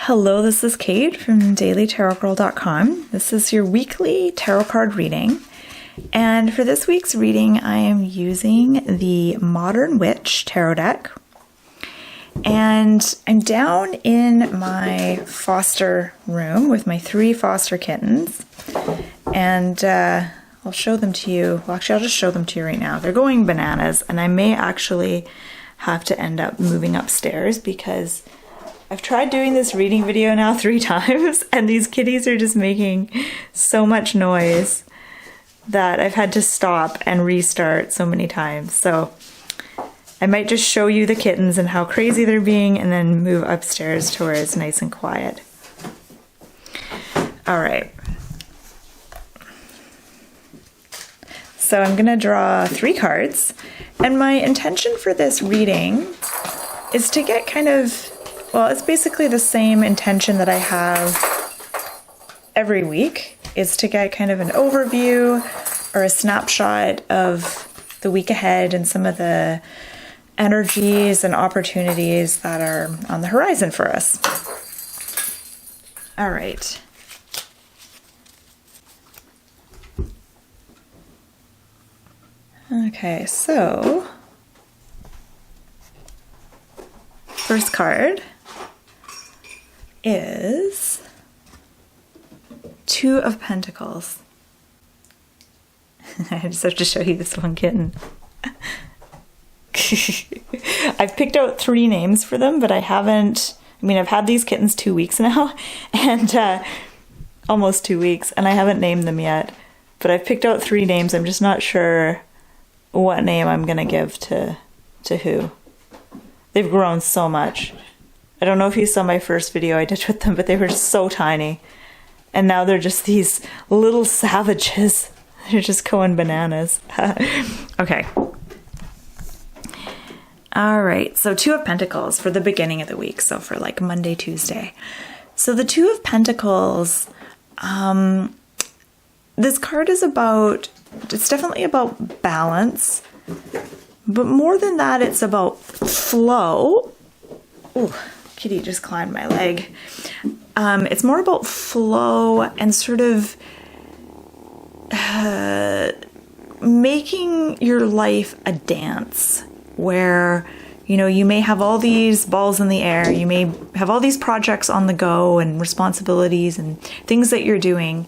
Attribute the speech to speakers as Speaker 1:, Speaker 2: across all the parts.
Speaker 1: Hello, this is Kate from dailytarotgirl.com. This is your weekly tarot card reading. And for this week's reading, I am using the Modern Witch tarot deck. And I'm down in my foster room with my 3 foster kittens. And I'll show them to you. Well, actually, I'll just show them to you right now. They're going bananas, and I may actually have to end up moving upstairs because I've tried doing this reading video now 3 times, and these kitties are just making so much noise that I've had to stop and restart so many times. So I might just show you the kittens and how crazy they're being and then move upstairs to where it's nice and quiet. All right. So I'm gonna draw 3 cards, and my intention for this reading is to get kind of, well, it's basically the same intention that I have every week, is to get kind of an overview or a snapshot of the week ahead and some of the energies and opportunities that are on the horizon for us. All right. Okay, so first card is 2 of Pentacles. I just have to show you this one kitten. I've picked out 3 names for them, but I've had these kittens 2 weeks now, and almost 2 weeks, and I haven't named them yet. But I've picked out 3 names. I'm just not sure what name I'm gonna give to who. They've grown so much. I don't know if you saw my first video I did with them, but they were so tiny. And now they're just these little savages. They're just going bananas. Okay. All right, so 2 of Pentacles for the beginning of the week. So for like Monday, Tuesday. So the 2 of Pentacles, this card is about, it's definitely about balance. But more than that, it's about flow. Ooh, kitty just climbed my leg. It's more about flow and sort of making your life a dance where, you know, you may have all these balls in the air, you may have all these projects on the go and responsibilities and things that you're doing.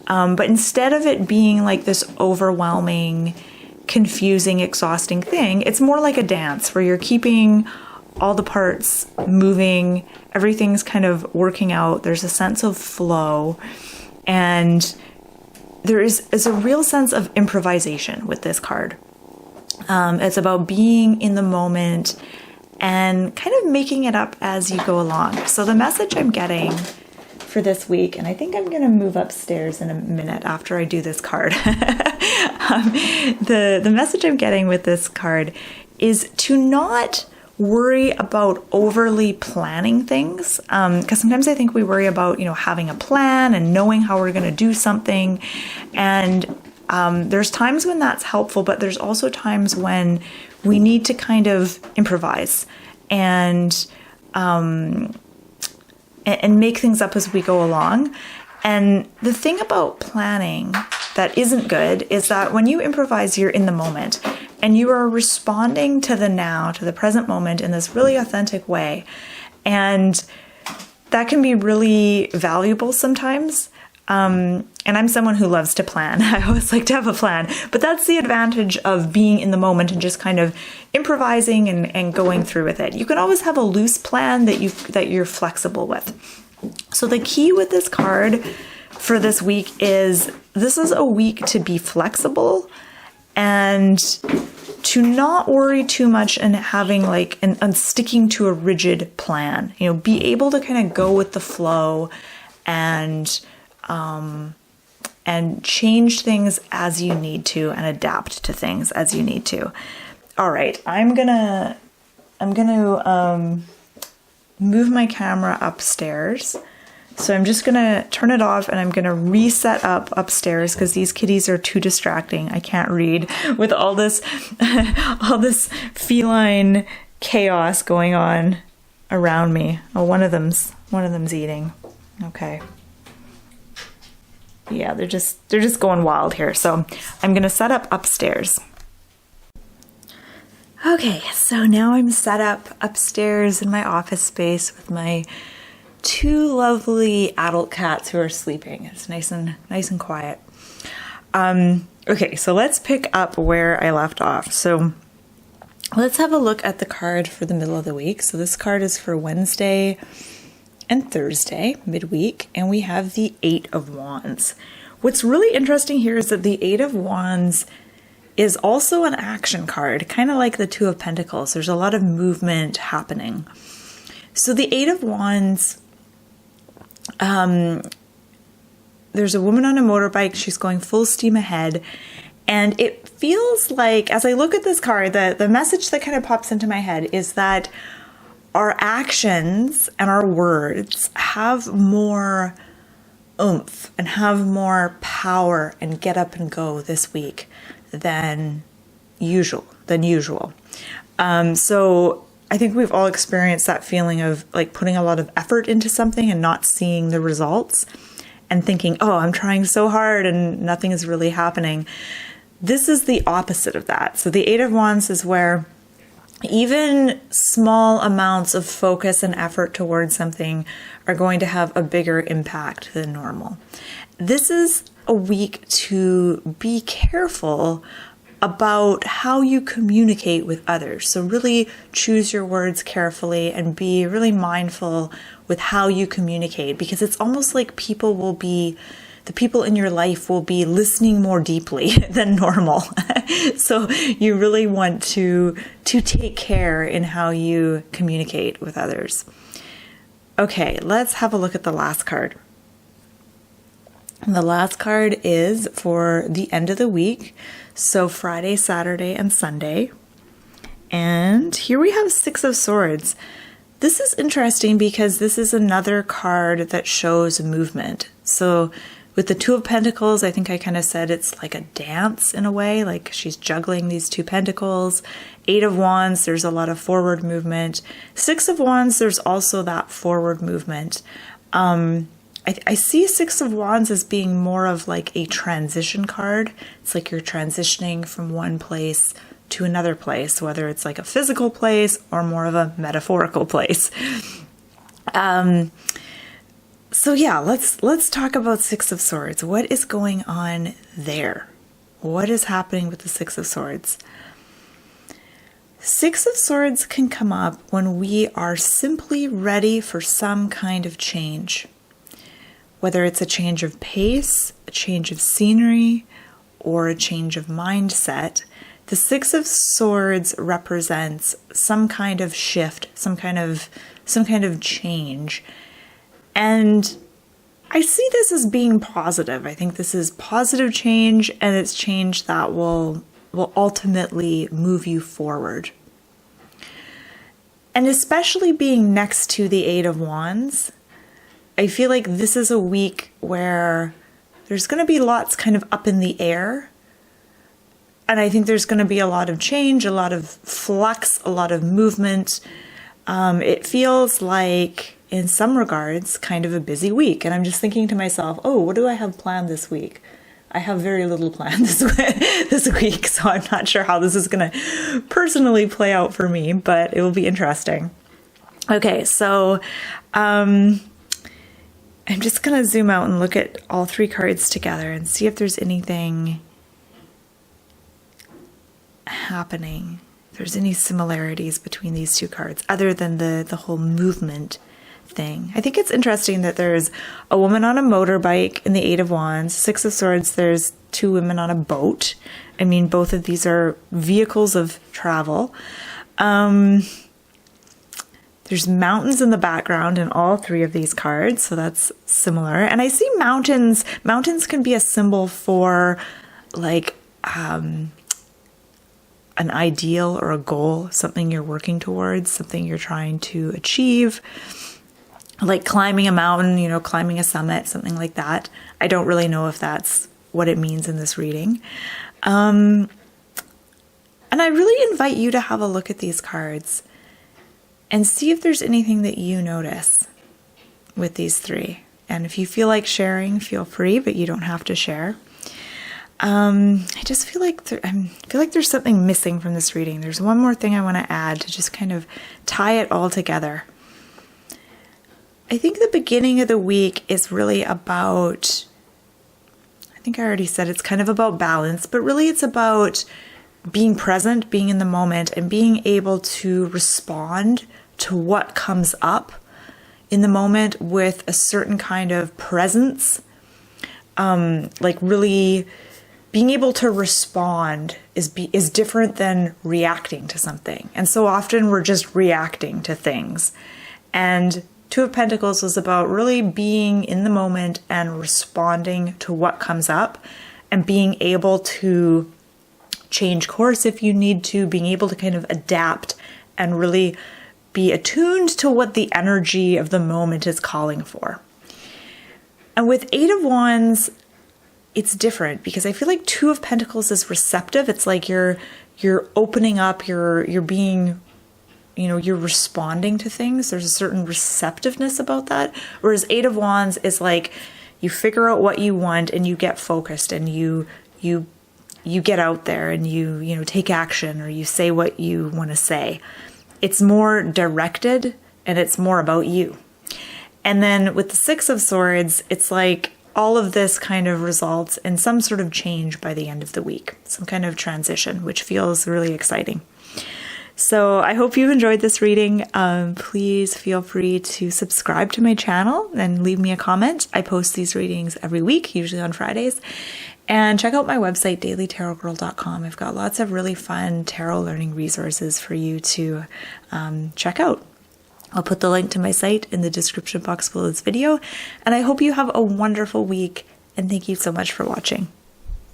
Speaker 1: But instead of it being like this overwhelming, confusing, exhausting thing, it's more like a dance where you're keeping all the parts moving, everything's kind of working out, there's a sense of flow, and there is a real sense of improvisation with this card. It's about being in the moment and kind of making it up as you go along. So the message I'm getting for this week, and I think I'm going to move upstairs in a minute after I do this card. The message I'm getting with this card is to not worry about overly planning things, because sometimes I think we worry about, you know, having a plan and knowing how we're going to do something, and there's times when that's helpful, but there's also times when we need to kind of improvise and make things up as we go along. And the thing about planning that isn't good is that when you improvise, you're in the moment and you are responding to the now, to the present moment in this really authentic way. And that can be really valuable sometimes. And I'm someone who loves to plan. I always like to have a plan, but that's the advantage of being in the moment and just kind of improvising and going through with it. You can always have a loose plan that you're flexible with. So the key with this card for this week is this is a week to be flexible and to not worry too much and having like and sticking to a rigid plan. You know, be able to kind of go with the flow and change things as you need to and adapt to things as you need to. All right, I'm gonna move my camera upstairs. So I'm just gonna turn it off and I'm gonna reset up upstairs because these kitties are too distracting. I can't read with all this feline chaos going on around me. Oh, one of them's eating. Okay. Yeah, they're just going wild here. So I'm gonna set up upstairs. Okay, so now I'm set up upstairs in my office space with my two lovely adult cats who are sleeping. It's nice and quiet. Okay, so let's pick up where I left off. So let's have a look at the card for the middle of the week. So this card is for Wednesday and Thursday, midweek, and we have the Eight of Wands. What's really interesting here is that the Eight of Wands is also an action card, kind of like the Two of Pentacles. There's a lot of movement happening. So the Eight of Wands, there's a woman on a motorbike. She's going full steam ahead. And it feels like, as I look at this card, the message that kind of pops into my head is that our actions and our words have more oomph and have more power and get up and go this week than usual. So I think we've all experienced that feeling of like putting a lot of effort into something and not seeing the results and thinking, oh, I'm trying so hard and nothing is really happening. This is the opposite of that. So the Eight of Wands is where even small amounts of focus and effort towards something are going to have a bigger impact than normal. This is a week to be careful about how you communicate with others. So really choose your words carefully and be really mindful with how you communicate, because it's almost like the people in your life will be listening more deeply than normal. So you really want to take care in how you communicate with others. Okay, let's have a look at the last card. And the last card is for the end of the week. So Friday, Saturday, and Sunday. And here we have Six of Swords. This is interesting because this is another card that shows movement. So with the Two of Pentacles, I think I kind of said it's like a dance in a way, like she's juggling these two pentacles. Eight of Wands, there's a lot of forward movement. Six of Wands, there's also that forward movement. I see Six of Wands as being more of like a transition card. It's like you're transitioning from one place to another place, whether it's like a physical place or more of a metaphorical place. So yeah, let's talk about Six of Swords. What is going on there? What is happening with the Six of Swords? Six of Swords can come up when we are simply ready for some kind of change. Whether it's a change of pace, a change of scenery, or a change of mindset, the Six of Swords represents some kind of shift, some kind of change. And I see this as being positive. I think this is positive change, and it's change that will ultimately move you forward. And especially being next to the Eight of Wands, I feel like this is a week where there's going to be lots kind of up in the air. And I think there's going to be a lot of change, a lot of flux, a lot of movement. It feels like, in some regards, kind of a busy week. And I'm just thinking to myself, oh, what do I have planned this week? I have very little planned this week, so I'm not sure how this is going to personally play out for me, but it will be interesting. Okay, so I'm just going to zoom out and look at all three cards together and see if there's anything happening, if there's any similarities between these two cards other than the whole movement thing. I think it's interesting that there's a woman on a motorbike in the Eight of Wands. Six of Swords, there's two women on a boat. I mean, both of these are vehicles of travel. There's mountains in the background in all three of these cards, so that's similar. And I see mountains. Mountains can be a symbol for like an ideal or a goal, something you're working towards, something you're trying to achieve. Like climbing a mountain, climbing a summit, something like that. I don't really know if that's what it means in this reading. And I really invite you to have a look at these cards and see if there's anything that you notice with these three. And if you feel like sharing, feel free, but you don't have to share. I just feel like there's something missing from this reading. There's one more thing I want to add to just kind of tie it all together. I think the beginning of the week is really about, I think I already said it's kind of about balance, but really it's about being present, being in the moment, and being able to respond to what comes up in the moment with a certain kind of presence. Like really being able to respond is different than reacting to something. And so often we're just reacting to things. And Two of Pentacles was about really being in the moment and responding to what comes up and being able to change course if you need to, being able to kind of adapt and really be attuned to what the energy of the moment is calling for. And with Eight of Wands, it's different because I feel like Two of Pentacles is receptive. It's like you're opening up, you're being, you're responding to things. There's a certain receptiveness about that. Whereas Eight of Wands is like you figure out what you want and you get focused and you get out there and you take action or you say what you want to say. It's more directed and it's more about you. And then with the Six of Swords, it's like all of this kind of results in some sort of change by the end of the week, some kind of transition, which feels really exciting. So I hope you enjoyed this reading. Please feel free to subscribe to my channel and leave me a comment. I post these readings every week, usually on Fridays. And check out my website, dailytarotgirl.com. I've got lots of really fun tarot learning resources for you to check out. I'll put the link to my site in the description box below this video. And I hope you have a wonderful week. And thank you so much for watching.